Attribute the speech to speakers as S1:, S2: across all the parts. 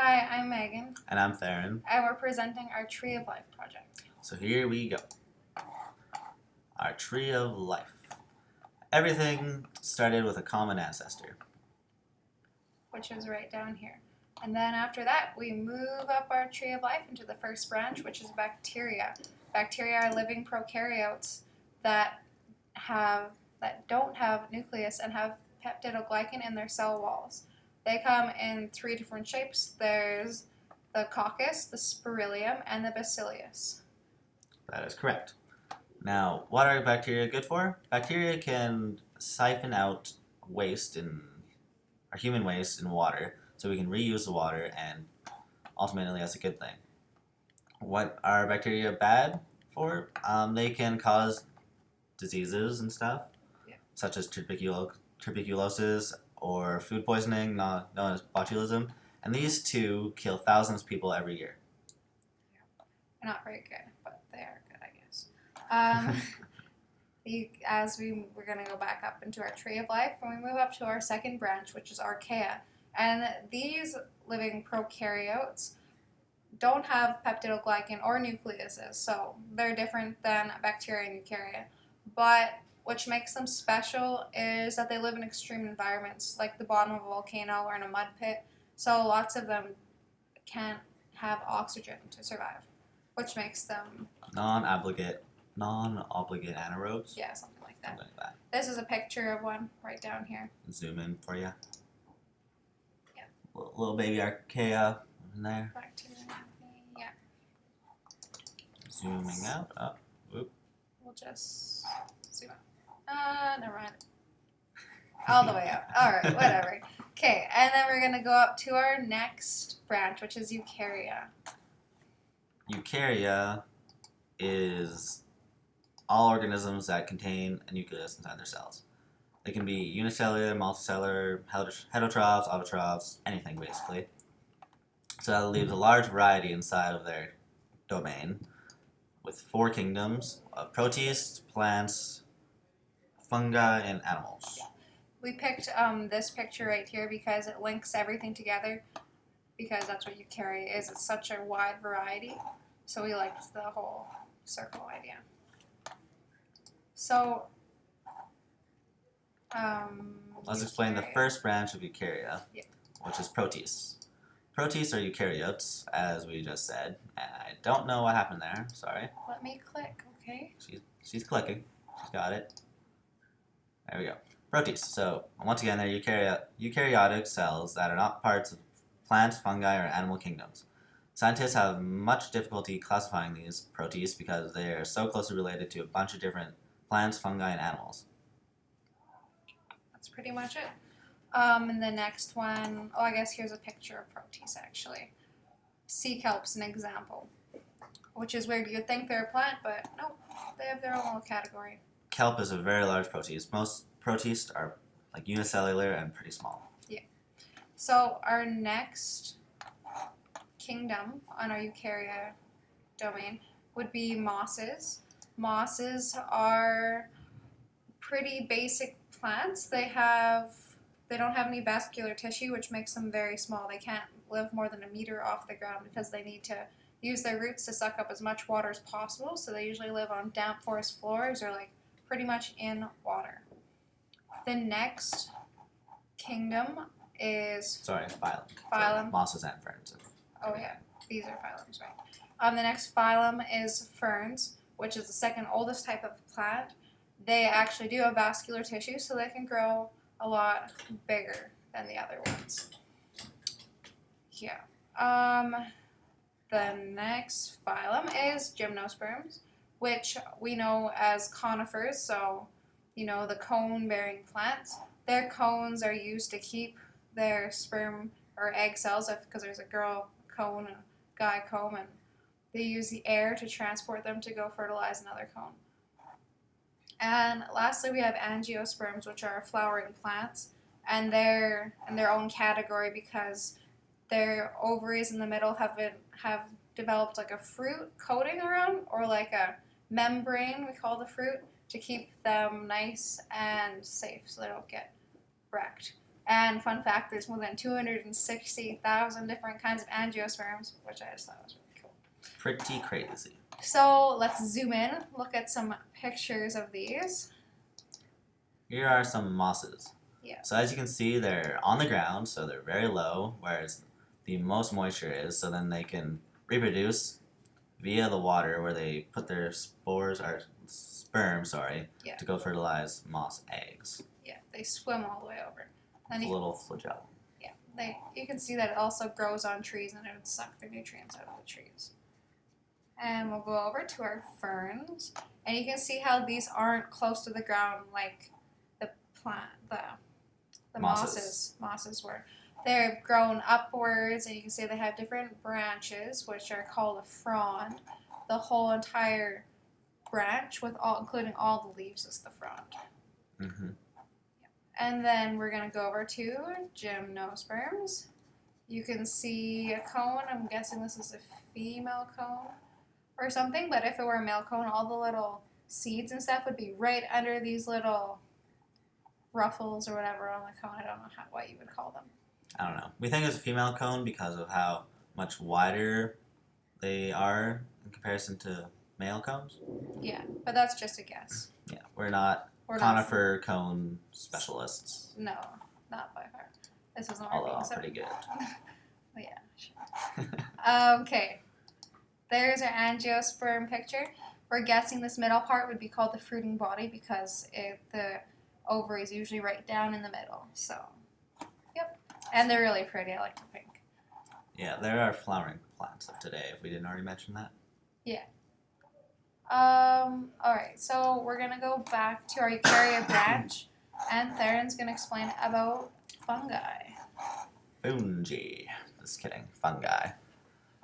S1: Hi, I'm Megan,
S2: And I'm Theron.
S1: and we're presenting our Tree of Life project,
S2: So here we go. Our tree of life. Everything started with a common ancestor.
S1: which is right down here. And then after that, we move up our Tree of Life into the first branch, which is bacteria. Bacteria are living prokaryotes that don't have nucleus and have peptidoglycan in their cell walls. They come in three different shapes. There's the coccus, the spirillum, and the bacillus.
S2: That is correct. Now, what are bacteria good for? Bacteria can siphon out waste or human waste in water, so we can reuse the water, and ultimately that's a good thing. What are bacteria bad for? They can cause diseases and stuff, such as tuberculosis or food poisoning, known as botulism, and these two kill thousands of people every year.
S1: They're not very good, but they are good, I guess. We're going to go back up into our Tree of Life, and we move up to our second branch, which is Archaea. And these living prokaryotes don't have peptidoglycan or nucleuses, so they're different than bacteria and eukarya. But what makes them special is that they live in extreme environments, like the bottom of a volcano or in a mud pit, so lots of them can't have oxygen to survive, which makes them
S2: Non-obligate anaerobes.
S1: yeah, something like that.
S2: Something like that.
S1: This is a picture of one right down here.
S2: Zoom in for you.
S1: Yeah.
S2: Little baby Archaea in there.
S1: Bacteria, yeah.
S2: Zooming out. Up. Whoop.
S1: We'll just zoom out. Never mind. All the way up. Alright, whatever. Okay, and then we're going to go up to our next branch, which is Eukarya.
S2: Eukarya is all organisms that contain a nucleus inside their cells. They can be unicellular, multicellular, heterotrophs, autotrophs, anything basically. So that leaves a large variety inside of their domain, with 4 kingdoms of protists, plants, fungi, and animals.
S1: We picked this picture right here because it links everything together, because that's what Eukarya is. It's such a wide variety, so we liked the whole circle idea. So,
S2: let's explain the first branch of Eukarya, which is protists. Protists are eukaryotes, as we just said. I don't know what happened there. Sorry.
S1: Let me click, okay?
S2: She's clicking. She's got it. There we go. Protists. So once again, they're eukaryotic cells that are not parts of plants, fungi, or animal kingdoms. Scientists have much difficulty classifying these protists because they are so closely related to a bunch of different plants, fungi, and animals.
S1: That's pretty much it. And the next one, I guess here's a picture of protists actually. Sea kelp's an example, which is weird. You'd think they're a plant, but nope, they have their own little category.
S2: Kelp is a very large protist. Most protists are like unicellular and pretty small.
S1: Yeah. So our next kingdom on our Eukarya domain would be mosses. Mosses are pretty basic plants. They don't have any vascular tissue, which makes them very small. They can't live more than a meter off the ground because they need to use their roots to suck up as much water as possible. So they usually live on damp forest floors or like pretty much in water. The next kingdom is
S2: phylum.
S1: Phylum.
S2: So mosses and ferns.
S1: Oh yeah, these are phylums, right? The next phylum is ferns, which is the second oldest type of plant. They actually do have vascular tissue, so they can grow a lot bigger than the other ones. Yeah. The next phylum is gymnosperms, which we know as conifers, so you know the cone-bearing plants. Their cones are used to keep their sperm or egg cells, because there's a girl cone and a guy cone, and they use the air to transport them to go fertilize another cone. And lastly, we have angiosperms, which are flowering plants, and they're in their own category because their ovaries in the middle have developed like a fruit coating around, or like a membrane, we call the fruit, to keep them nice and safe so they don't get wrecked. And fun fact, there's more than 260,000 different kinds of angiosperms, which I just thought was really cool.
S2: Pretty crazy.
S1: So let's zoom in, look at some pictures of these.
S2: Here are some mosses.
S1: Yeah.
S2: So as you can see, they're on the ground, so they're very low, whereas the most moisture is, so then they can reproduce via the water where they put their sperm,
S1: Yeah.
S2: to go fertilize moss eggs.
S1: Yeah, they swim all the way over. Then
S2: It's a
S1: you,
S2: little flagellum.
S1: you can see that it also grows on trees and it would suck the nutrients out of the trees. And we'll go over to our ferns, and you can see how these aren't close to the ground like the
S2: Mosses.
S1: mosses were. They're grown upwards, and you can see they have different branches, which are called a frond. The whole entire branch, including all the leaves, is the frond.
S2: Mm-hmm.
S1: And then we're gonna go over to gymnosperms. You can see a cone. I'm guessing this is a female cone or something, but if it were a male cone, all the little seeds and stuff would be right under these little ruffles or whatever on the cone. I don't know what you would call them.
S2: I don't know. We think it's a female cone because of how much wider they are in comparison to male cones.
S1: Yeah, but that's just a guess.
S2: Yeah, we're not
S1: We're
S2: conifer cone specialists,
S1: No, not by far. This isn't what
S2: although
S1: being
S2: I'm
S1: said.
S2: pretty good.
S1: Yeah, sure. Okay. There's our angiosperm picture. We're guessing this middle part would be called the fruiting body because the ovary is usually right down in the middle. So, yep. And they're really pretty. I like the pink.
S2: Yeah, there are flowering plants of today, if we didn't already mention that.
S1: Alright, so we're gonna go back to our eukarya branch, and Theron's gonna explain about fungi.
S2: Fungi. Just kidding. Fungi.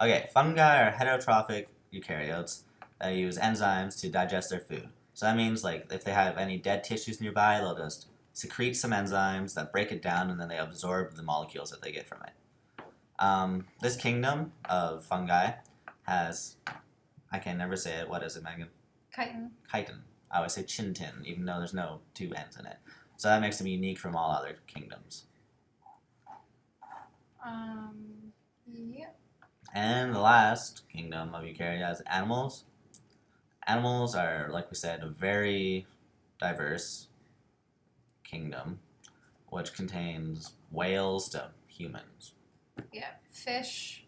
S2: Okay, fungi are heterotrophic eukaryotes that use enzymes to digest their food. So that means, like, if they have any dead tissues nearby, they'll just secrete some enzymes that break it down, and then they absorb the molecules that they get from it. This kingdom of fungi has, I can never say it. What is it, Megan? Chitin. I always say chintin, even though there's no two N's in it. So that makes them unique from all other kingdoms.
S1: Yep.
S2: And the last kingdom of eukarya is animals. Animals are, like we said, a very diverse kingdom, which contains whales to humans.
S1: Yeah, fish,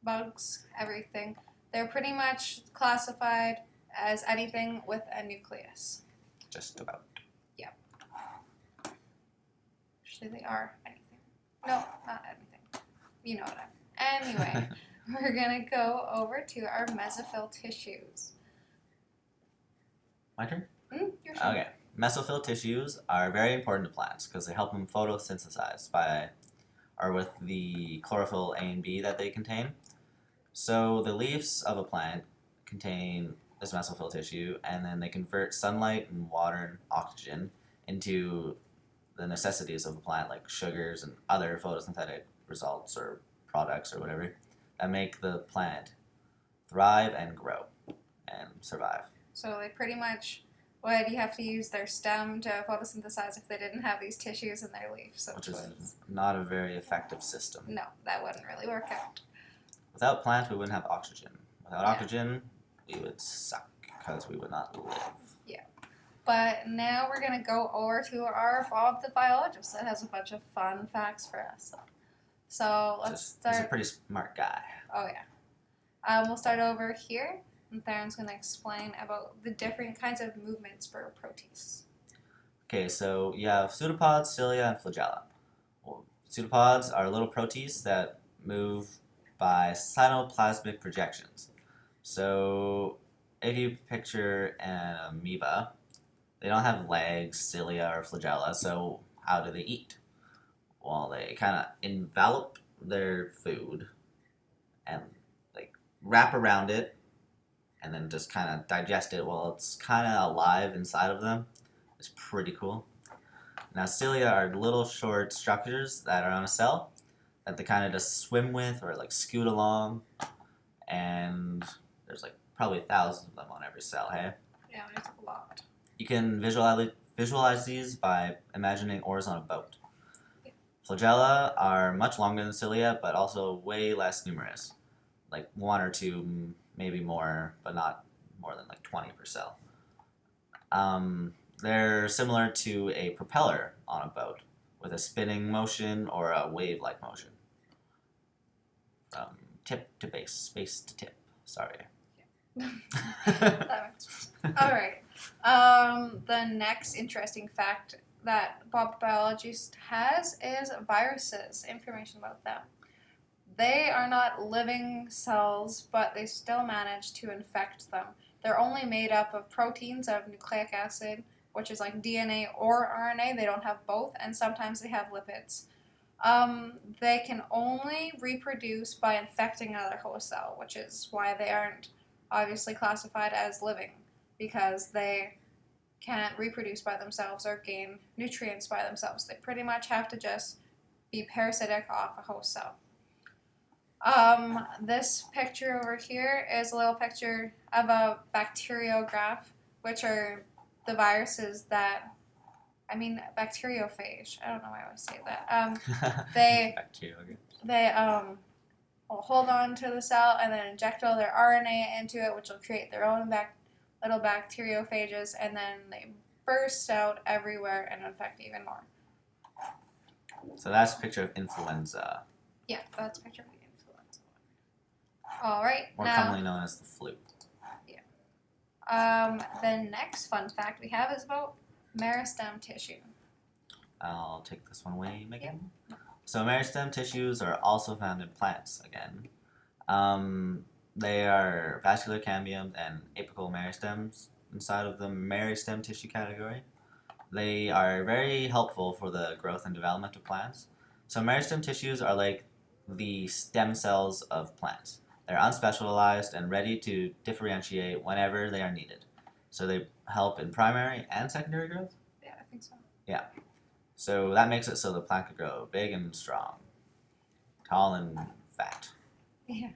S1: bugs, everything. They're pretty much classified as anything with a nucleus.
S2: Just about.
S1: Actually, they are anything. No, not anything. You know what I mean. Anyway, we're going to go over to our mesophyll tissues.
S2: My turn?
S1: Your turn.
S2: Okay. Mesophyll tissues are very important to plants because they help them photosynthesize with the chlorophyll A and B that they contain. So the leaves of a plant contain this mesophyll tissue, and then they convert sunlight and water and oxygen into the necessities of the plant, like sugars and other photosynthetic results or products or whatever, that make the plant thrive and grow and survive.
S1: So they pretty much would you have to use their stem to photosynthesize if they didn't have these tissues in their leaf. So
S2: Which is not a very effective system.
S1: no, that wouldn't really work out.
S2: Without plants, we wouldn't have oxygen. Without
S1: Yeah.
S2: oxygen, we would suck because we would not live.
S1: But now we're going to go over to our Bob the biologist that has a bunch of fun facts for us. So let's
S2: He's a
S1: start.
S2: pretty smart guy.
S1: Oh, yeah. We'll start over here, and Theron's going to explain about the different kinds of movements for protists.
S2: Okay, so you have pseudopods, cilia, and flagella. Well, pseudopods are little protists that move by cytoplasmic projections. So if you picture an amoeba, they don't have legs, cilia, or flagella, so how do they eat? Well, they kind of envelop their food and like wrap around it and then just kind of digest it while it's kind of alive inside of them. It's pretty cool. Now, cilia are little short structures that are on a cell that they kind of just swim with or like scoot along, and there's like probably thousands of them on every cell, hey?
S1: Yeah, there's a lot.
S2: You can visualize these by imagining oars on a boat. Flagella are much longer than cilia, but also way less numerous. Like one or two, maybe more, but not more than like 20 per cell. They're similar to a propeller on a boat with a spinning motion or a wave-like motion. Tip to base, space to tip. Sorry.
S1: That makes sense. All right. The next interesting fact that Bob Biologist has is viruses. Information about them. They are not living cells, but they still manage to infect them. They're only made up of proteins of nucleic acid, which is like DNA or RNA. They don't have both, and sometimes they have lipids. They can only reproduce by infecting another host cell, which is why they aren't obviously classified as living, because they can't reproduce by themselves or gain nutrients by themselves. They pretty much have to just be parasitic off a host cell. This picture over here is a little picture of a bacteriograph, which are the viruses that, bacteriophage. I don't know why I always say that. They will hold on to the cell and then inject all their RNA into it, which will create their own little bacteriophages, and then they burst out everywhere and infect even more.
S2: So that's a picture of influenza.
S1: Yeah, that's a picture of the influenza. All right,
S2: More
S1: now
S2: commonly known as the flu.
S1: the next fun fact we have is about meristem tissue.
S2: I'll take this one away, Megan. So meristem tissues are also found in plants again. They are vascular cambiums and apical meristems inside of the meristem tissue category. They are very helpful for the growth and development of plants. So meristem tissues are like the stem cells of plants. They're unspecialized and ready to differentiate whenever they are needed. So they help in primary and secondary growth.
S1: Yeah, I think so.
S2: So that makes it so the plant could grow big and strong, tall and fat.
S1: Yeah.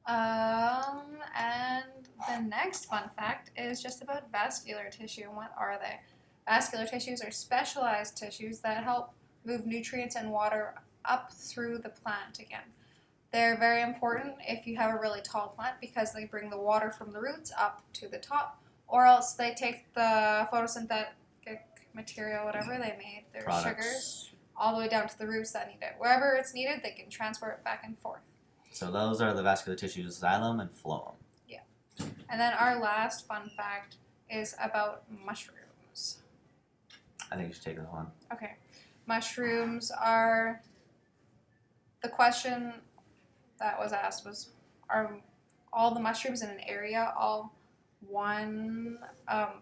S1: And the next fun fact is just about vascular tissue and what are they? Vascular tissues are specialized tissues that help move nutrients and water up through the plant again. They're very important if you have a really tall plant because they bring the water from the roots up to the top, or else they take the photosynthetic material, whatever they made, their sugars, all the way down to the roots that need it. Wherever it's needed, they can transport it back and forth.
S2: So those are the vascular tissues, xylem and phloem.
S1: Yeah. And then our last fun fact is about mushrooms.
S2: I think you should take this one.
S1: Okay. Mushrooms are, the question that was asked was, are all the mushrooms in an area all one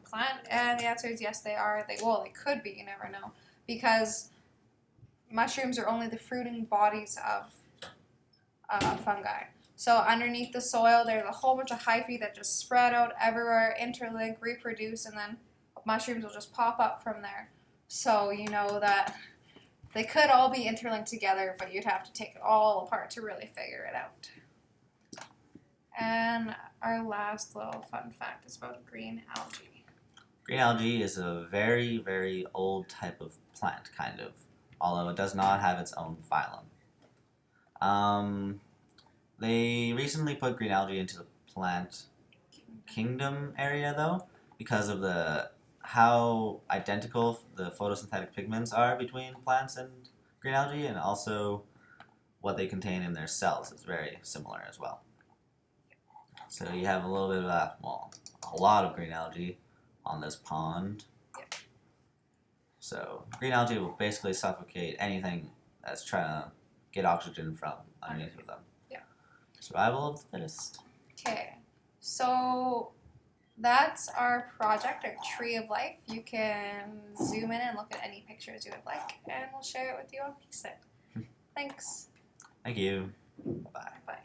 S1: plant? And the answer is yes, they are. They could be, you never know, because mushrooms are only the fruiting bodies of fungi. So underneath the soil, there's a whole bunch of hyphae that just spread out everywhere, interlink, reproduce, and then mushrooms will just pop up from there. So you know that they could all be interlinked together, but you'd have to take it all apart to really figure it out. And our last little fun fact is about green algae.
S2: Green algae is a very, very old type of plant, kind of, although it does not have its own phylum. They recently put green algae into the plant kingdom area, though, because of how identical the photosynthetic pigments are between plants and green algae, and also what they contain in their cells is very similar as well. So you have a little bit of a lot of green algae on this pond. So green algae will basically suffocate anything that's trying to get oxygen from underneath of them.
S1: Yeah.
S2: Survival of the fittest.
S1: Okay, so that's our project, our tree of life. You can zoom in and look at any pictures you would like, and we'll share it with you on Pixit. Thanks.
S2: Thank you. Bye-bye.
S1: Bye.